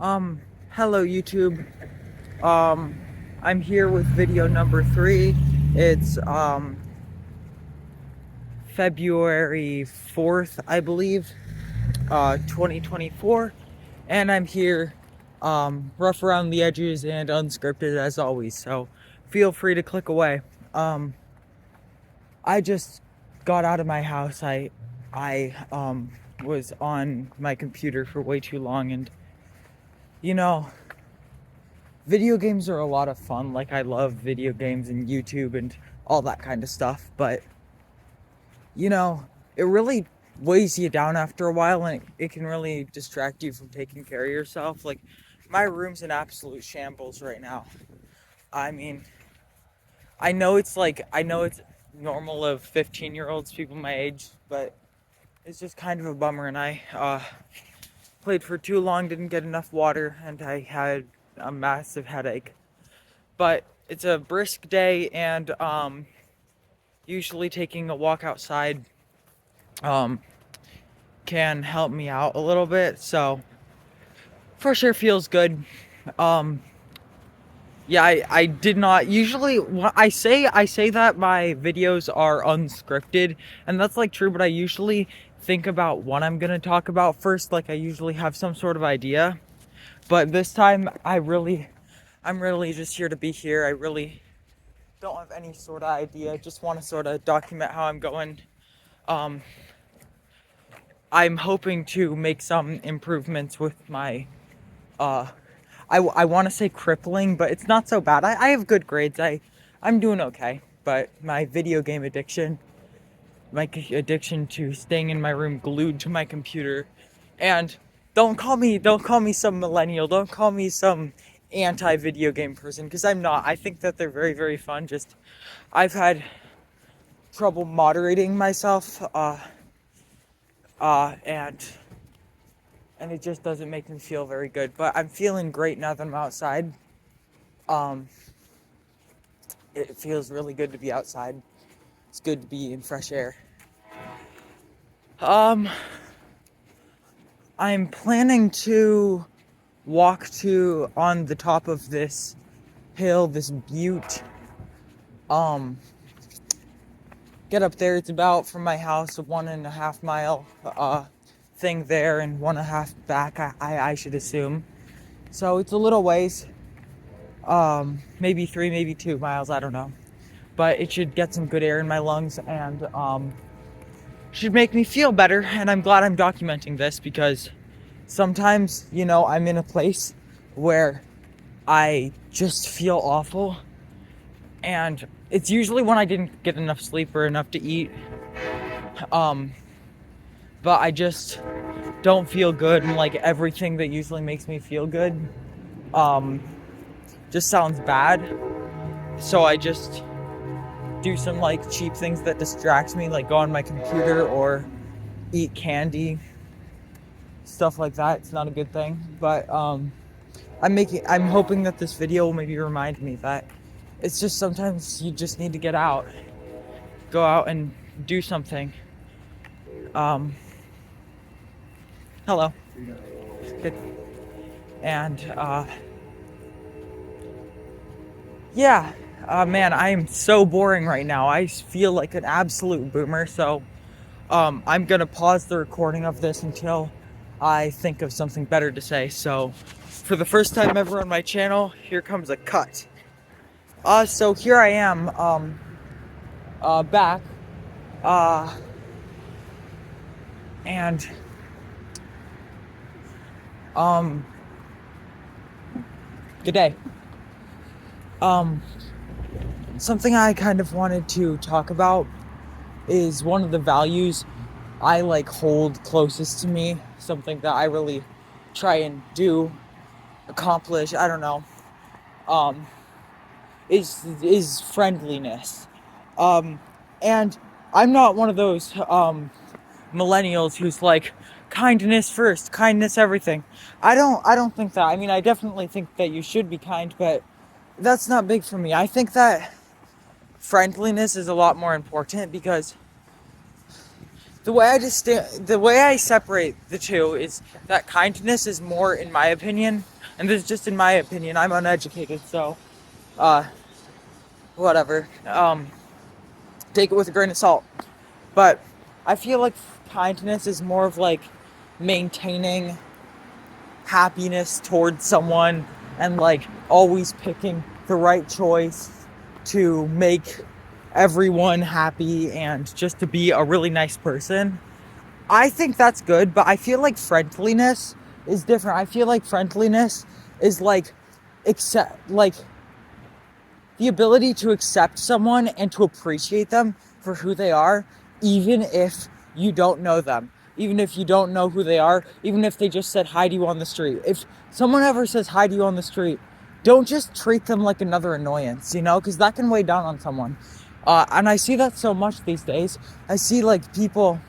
Hello YouTube. Um, I'm here with video number 3. It's February 4th, I believe, 2024, and I'm here rough around the edges and unscripted as always. So feel free to click away. Um, I just got out of my house. I was on my computer for way too long, and you know, video games are a lot of fun. Like, I love video games and YouTube and all that kind of stuff, but you know, it really weighs you down after a while, and it can really distract you from taking care of yourself. Like, my room's in absolute shambles right now. I mean, I know it's normal of 15-year-olds, people my age, but it's just kind of a bummer. And I played for too long, didn't get enough water, and I had a massive headache. But it's a brisk day, and usually taking a walk outside um, can help me out a little bit. So fresh air feels good. Um, yeah, I did not usually. I say that my videos are unscripted, and that's like true. But I usually think about what I'm gonna talk about first. Like, I usually have some sort of idea. But this time, I'm really just here to be here. I really don't have any sort of idea. Just want to sort of document how I'm going. Um, I'm hoping to make some improvements with my, uh, I want to say crippling, but it's not so bad. I have good grades. I'm doing okay. But my video game addiction, my addiction to staying in my room glued to my computer, and don't call me some millennial. Don't call me some anti-video game person, because I'm not. I think that they're very, very fun. Just, I've had trouble moderating myself, and it just doesn't make me feel very good. But I'm feeling great now that I'm outside. Um, it feels really good to be outside. It's good to be in fresh air. Um, I'm planning to walk to on the top of this hill, this butte. Get up there. It's about from my house a 1.5 mile thing there, and 1.5 back. I should assume. So it's a little ways. Maybe 3, maybe 2 miles. I don't know, but it should get some good air in my lungs, and should make me feel better. And I'm glad I'm documenting this, because sometimes, I'm in a place where I just feel awful, and it's usually when I didn't get enough sleep or enough to eat. But I just don't feel good, and like everything that usually makes me feel good, just sounds bad. So I just do some like cheap things that distract me, like go on my computer or eat candy, stuff like that. It's not a good thing, but I'm hoping that this video will maybe remind me that it's just sometimes you just need to get out, go out and do something. Hello. Good. And yeah, man, I am so boring right now. I feel like an absolute boomer. So I'm gonna pause the recording of this until I think of something better to say. So for the first time ever on my channel, here comes a cut. So here I am, back, and, good day. Something I kind of wanted to talk about is one of the values I like hold closest to me, something that I really try and accomplish, I don't know, is friendliness. And I'm not one of those millennials who's like, kindness first, kindness everything. I don't think that. I mean, I definitely think that you should be kind, but that's not big for me. I think that friendliness is a lot more important, because the way I separate the two is that kindness is more, in my opinion, and this is just in my opinion. I'm uneducated, so uh, whatever. Take it with a grain of salt. But I feel like kindness is more of like maintaining happiness towards someone and like always picking the right choice to make everyone happy and just to be a really nice person. I think that's good, but I feel like friendliness is different. I feel like friendliness is like the ability to accept someone and to appreciate them for who they are, even if you don't know them, even if you don't know who they are, even if they just said hi to you on the street. If someone ever says hi to you on the street, don't just treat them like another annoyance, because that can weigh down on someone. And I see that so much these days. I see like people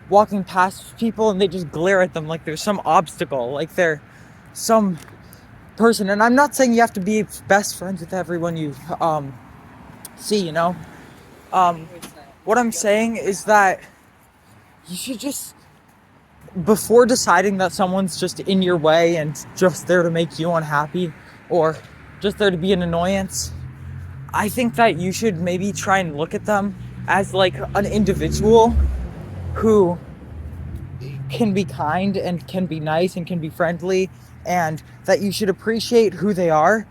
walking past people and they just glare at them like there's some obstacle, like they're some person. And I'm not saying you have to be best friends with everyone you see, what I'm saying is that you should just, before deciding that someone's just in your way and just there to make you unhappy or just there to be an annoyance, I think that you should maybe try and look at them as like an individual who can be kind and can be nice and can be friendly, and that you should appreciate who they are,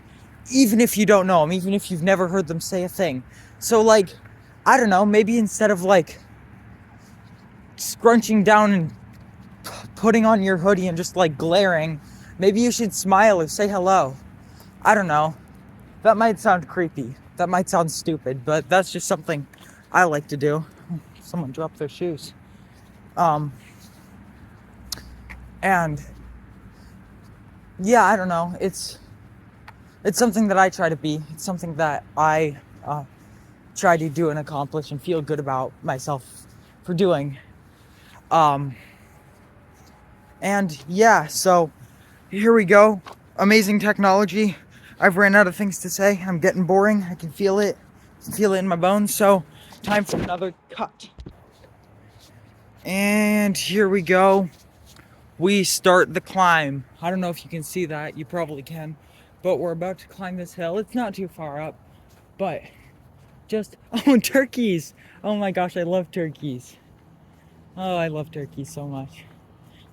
even if you don't know them, even if you've never heard them say a thing. So like, I don't know, maybe instead of like scrunching down and putting on your hoodie and just like glaring, maybe you should smile or say hello. I don't know. That might sound creepy. That might sound stupid, but that's just something I like to do. Someone dropped their shoes. And yeah, I don't know. It's something that I try to be. It's something that I try to do and accomplish and feel good about myself for doing. And yeah, so here we go. Amazing technology. I've ran out of things to say. I'm getting boring. I can feel it. I can feel it in my bones. So time for another cut. And here we go. We start the climb. I don't know if you can see that. You probably can. But we're about to climb this hill. It's not too far up. But turkeys. Oh my gosh, I love turkeys. Oh, I love turkeys so much.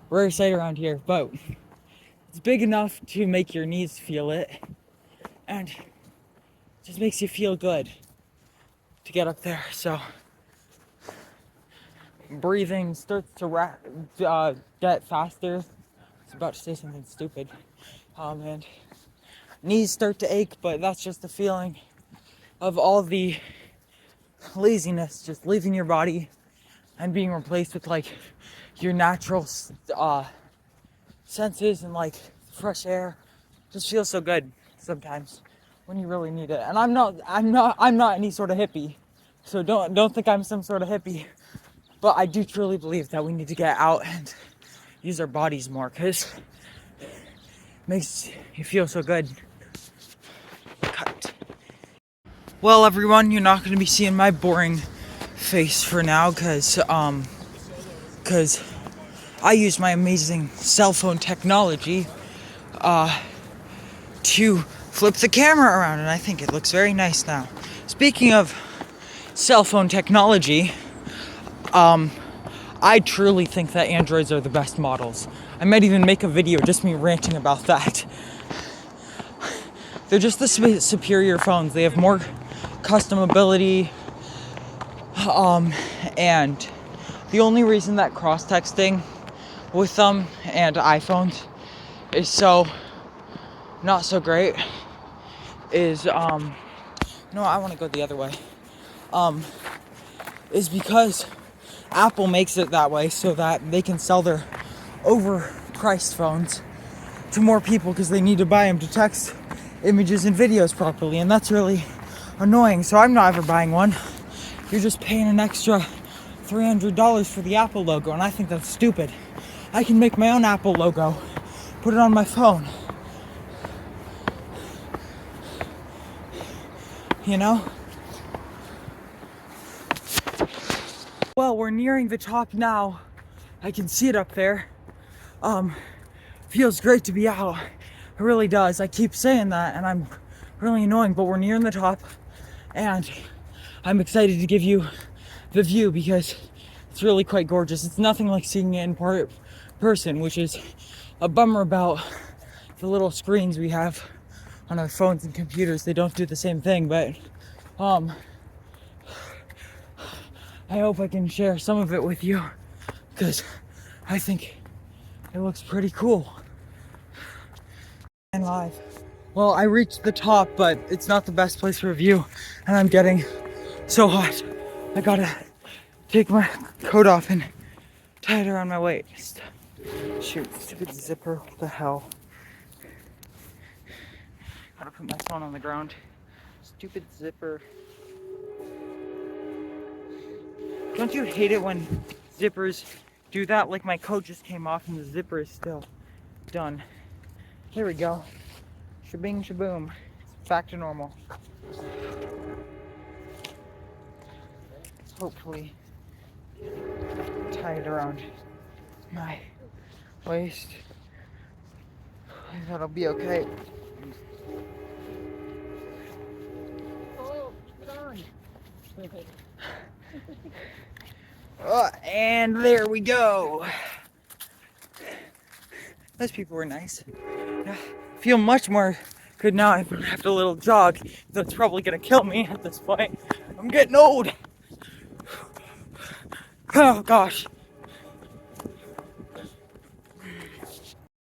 Rare sight around here, but it's big enough to make your knees feel it. And it just makes you feel good to get up there. So breathing starts to get faster. I was about to say something stupid. And knees start to ache, but that's just the feeling of all the laziness just leaving your body and being replaced with like your natural senses and like fresh air. Just feels so good sometimes when you really need it. And I'm not any sort of hippie, so don't think I'm some sort of hippie. But I do truly believe that we need to get out and use our bodies more, because it makes you feel so good. Cut. Well, everyone, you're not going to be seeing my boring face for now, because I use my amazing cell phone technology to flip the camera around, and I think it looks very nice now. Speaking of cell phone technology, I truly think that Androids are the best models. I might even make a video just me ranting about that. They're just the superior phones. They have more customability, and the only reason that cross-texting with them and iPhones is so not so great is no, I want to go the other way. Is because Apple makes it that way so that they can sell their overpriced phones to more people, because they need to buy them to text images and videos properly, and that's really annoying. So I'm not ever buying one. You're just paying an extra $300 for the Apple logo, and I think that's stupid. I can make my own Apple logo, put it on my phone. You know? Well, we're nearing the top now. I can see it up there. Feels great to be out. It really does. I keep saying that and I'm really annoying, but we're nearing the top and I'm excited to give you the view because it's really quite gorgeous. It's nothing like seeing it in person, which is a bummer about the little screens we have on our phones and computers. They don't do the same thing, but I hope I can share some of it with you because I think it looks pretty cool. And live. Well, I reached the top, but it's not the best place for a view, and I'm getting so hot. I gotta take my coat off and tie it around my waist. Shoot, stupid zipper, what the hell? Gotta put my phone on the ground. Stupid zipper. Don't you hate it when zippers do that? Like my coat just came off and the zipper is still done. Here we go. Shabing shaboom. Back to normal. Hopefully tie it around my waist. That'll be okay. Oh, and there we go. Those people were nice. I feel much more good now. I have a little jog. That's probably gonna kill me at this point. I'm getting old. Oh gosh.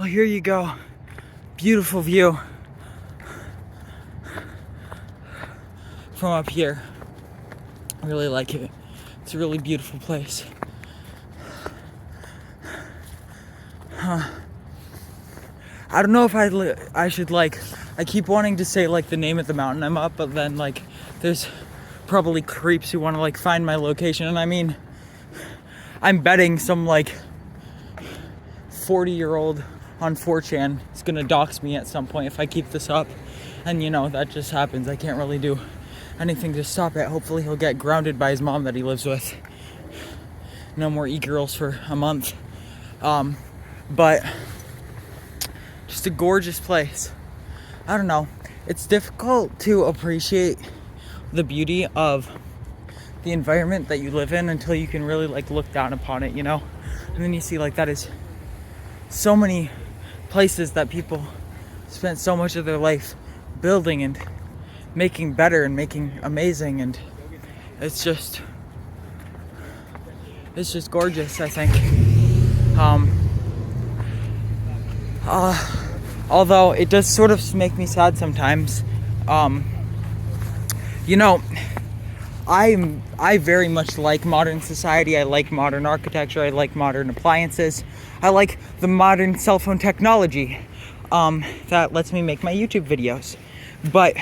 Well, here you go. Beautiful view from up here. I really like it. It's a really beautiful place. I don't know if I should like, I keep wanting to say like the name of the mountain I'm up, but then like there's probably creeps who want to like find my location. And I mean, I'm betting some like 40-year-old on 4chan is gonna dox me at some point if I keep this up. And you know, that just happens. I can't really do anything to stop it. Hopefully he'll get grounded by his mom that he lives with. No more e-girls for a month. But just a gorgeous place. I don't know. It's difficult to appreciate the beauty of the environment that you live in until you can really like look down upon it, you know? And then you see like that is so many places that people spent so much of their life building and making better and making amazing, and it's just gorgeous, I think. Although it does sort of make me sad sometimes. You know, I very much like modern society. I like modern architecture. I like modern appliances. I like the modern cell phone technology that lets me make my YouTube videos. But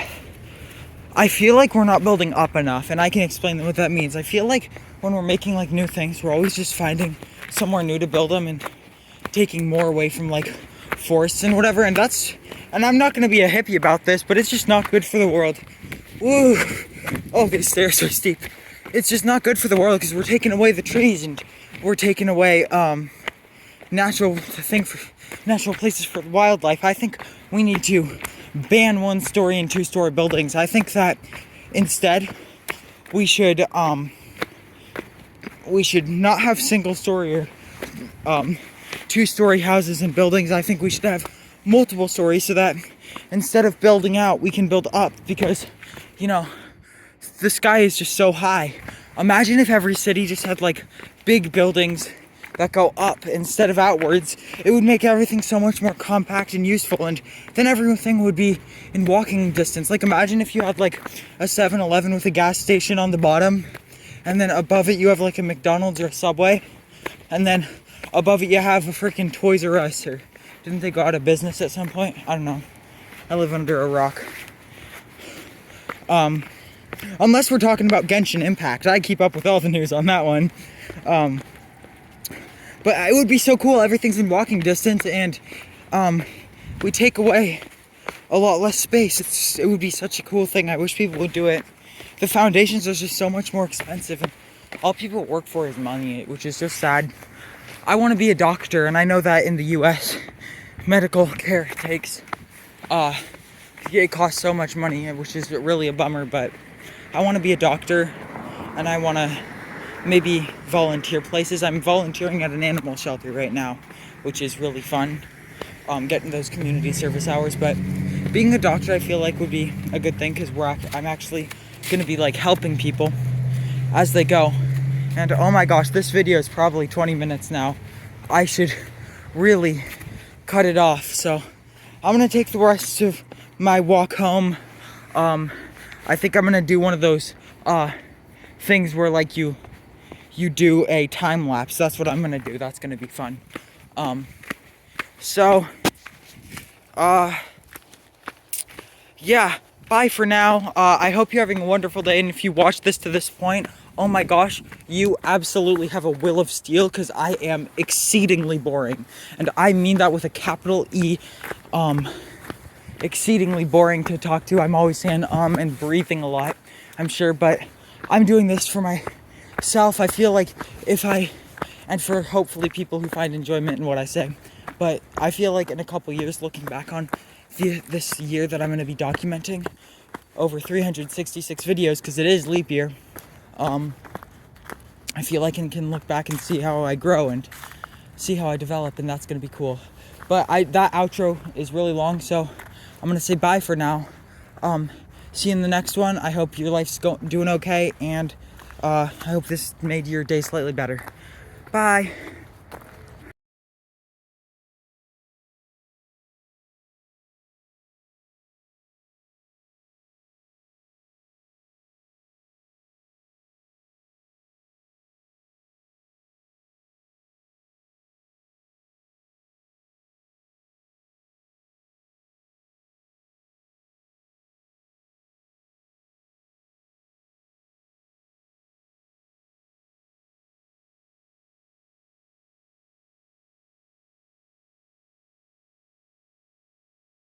I feel like we're not building up enough, and I can explain what that means. I feel like when we're making like new things, we're always just finding somewhere new to build them and taking more away from like forests and whatever. And I'm not gonna be a hippie about this, but it's just not good for the world. Woo! Oh, these stairs are steep. It's just not good for the world because we're taking away the trees and we're taking away natural places for wildlife. I think we need to ban 1-story and 2-story buildings. I think that instead we should not have single-story or 2-story houses and buildings. I think we should have multiple stories so that instead of building out, we can build up, because you know, the sky is just so high. Imagine if every city just had like big buildings that go up instead of outwards. It would make everything so much more compact and useful, and then everything would be in walking distance. Like imagine if you had like a 7-Eleven with a gas station on the bottom, and then above it you have like a McDonald's or a Subway, and then above it you have a freaking Toys R Us. Or didn't they go out of business at some point? I don't know. I live under a rock. Unless we're talking about Genshin Impact. I keep up with all the news on that one. But it would be so cool. Everything's in walking distance, and we take away a lot less space. It would be such a cool thing. I wish people would do it. The foundations are just so much more expensive, and all people work for is money, which is just sad. I want to be a doctor, and I know that in the US, medical care it costs so much money, which is really a bummer, but I want to be a doctor, and I want to maybe volunteer places. I'm volunteering at an animal shelter right now, which is really fun, getting those community service hours. But being a doctor, I feel like would be a good thing, because I'm actually going to be like helping people as they go. And oh my gosh, this video is probably 20 minutes now. I should really cut it off. So I'm going to take the rest of my walk home. I think I'm going to do one of those things where like you do a time lapse. That's what I'm going to do. That's going to be fun. Yeah, bye for now. I hope you're having a wonderful day, and if you watched this to this point, oh my gosh, you absolutely have a will of steel, because I am exceedingly boring. And I mean that with a capital E. Exceedingly boring to talk to. I'm always saying and breathing a lot, I'm sure, but I'm doing this for myself. I feel like and for hopefully people who find enjoyment in what I say. But I feel like in a couple years, looking back on this year that I'm going to be documenting over 366 videos, because it is leap year, I feel like I can look back and see how I grow and see how I develop, and that's going to be cool. But that outro is really long, so I'm going to say bye for now. See you in the next one. I hope your life's doing okay, and I hope this made your day slightly better. Bye.